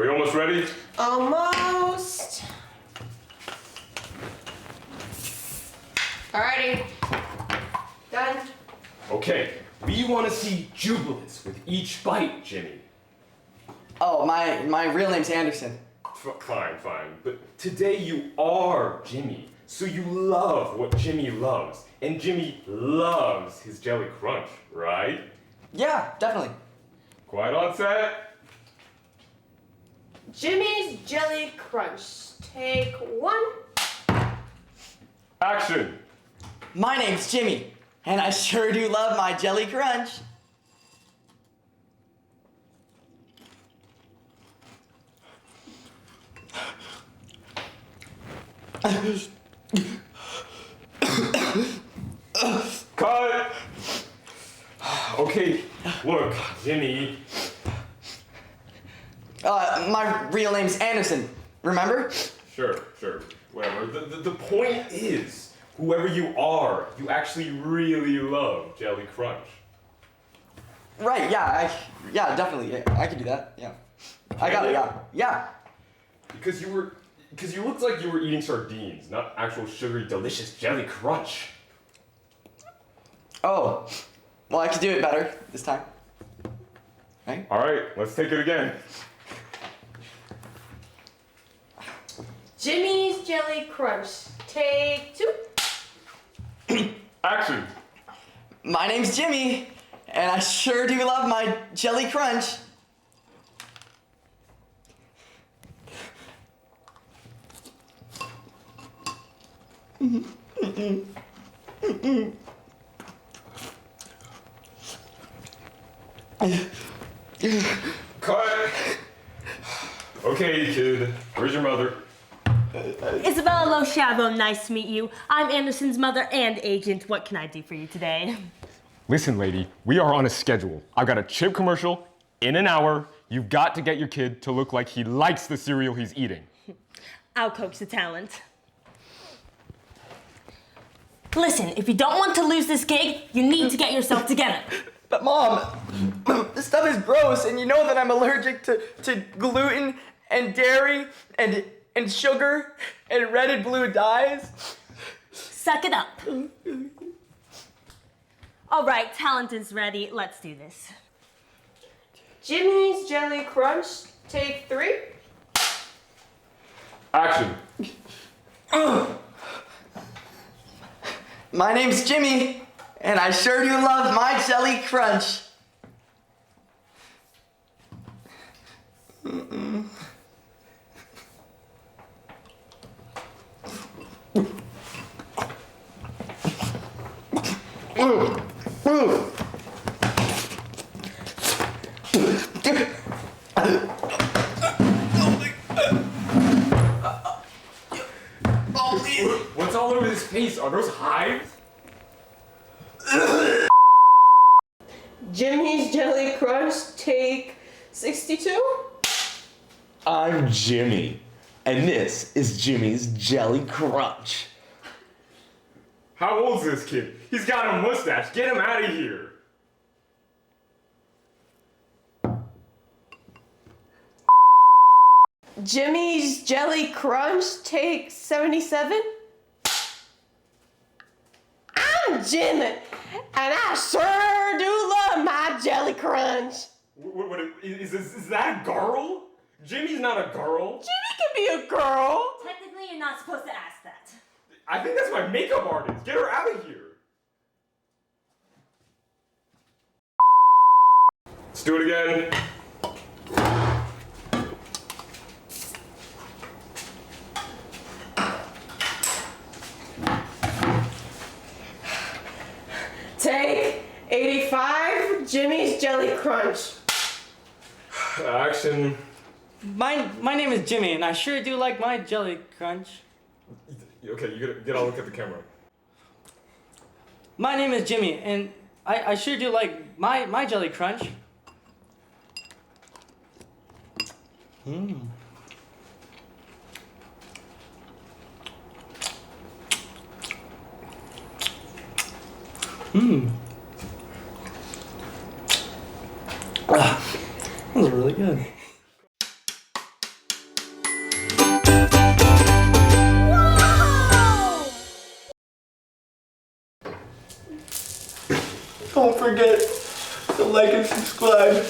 Are you almost ready? Almost. Alrighty. Done. Okay, we want to see jubilance with each bite, Jimmy. Oh, my real name's Andersen. Fine. But today you are Jimmy, so you love what Jimmy loves. And Jimmy loves his Jelly Crunch, right? Yeah, definitely. Quiet on set. Jimmy's Jelly Crunch. Take one. Action. My name's Jimmy, and I sure do love my Jelly Crunch. Cut. Okay, look, Jimmy. My real name's Andersen, remember? Sure, whatever. The point is, whoever you are, you actually really love Jelly Crunch. Right, yeah, definitely. Yeah, I can do that, yeah. I got it, yeah. Yeah. Because you looked like you were eating sardines, not actual sugary, delicious Jelly Crunch. Oh, well, I could do it better this time. Right? All right, let's take it again. Jimmy's Jelly Crunch. Take two. Action. My name's Jimmy, and I sure do love my Jelly Crunch. Cut. Okay, kid, where's your mother? Isabella Loschiavo, nice to meet you. I'm Andersen's mother and agent. What can I do for you today? Listen, lady, we are on a schedule. I've got a chip commercial in an hour. You've got to get your kid to look like he likes the cereal he's eating. I'll coax the talent. Listen, if you don't want to lose this gig, you need to get yourself together. But Mom, this stuff is gross, and you know that I'm allergic to gluten and dairy and sugar and red and blue dyes. Suck it up. All right, talent is ready. Let's do this. Jimmy's Jelly Crunch. Take three. Action. My name's Jimmy, and I sure do love my Jelly Crunch. What's all over his face? Are those hives? Jimmy's Jelly Crunch. Take 62. I'm Jimmy, and this is Jimmy's Jelly Crunch. How old's this kid? He's got a mustache. Get him out of here. Jimmy's Jelly Crunch. Take 77. I'm Jimmy, and I sure do love my Jelly Crunch. Is that a girl? Jimmy's not a girl. Jimmy can be a girl. Technically, you're not supposed to ask that. I think that's my makeup artist. Get her out of here. Let's do it again. Take 85. Jimmy's Jelly Crunch. Action. My name is Jimmy, and I sure do like my Jelly Crunch. Okay, you gotta look at the camera. My name is Jimmy, and I sure do like my Jelly Crunch. That was really good. Don't forget to like and subscribe.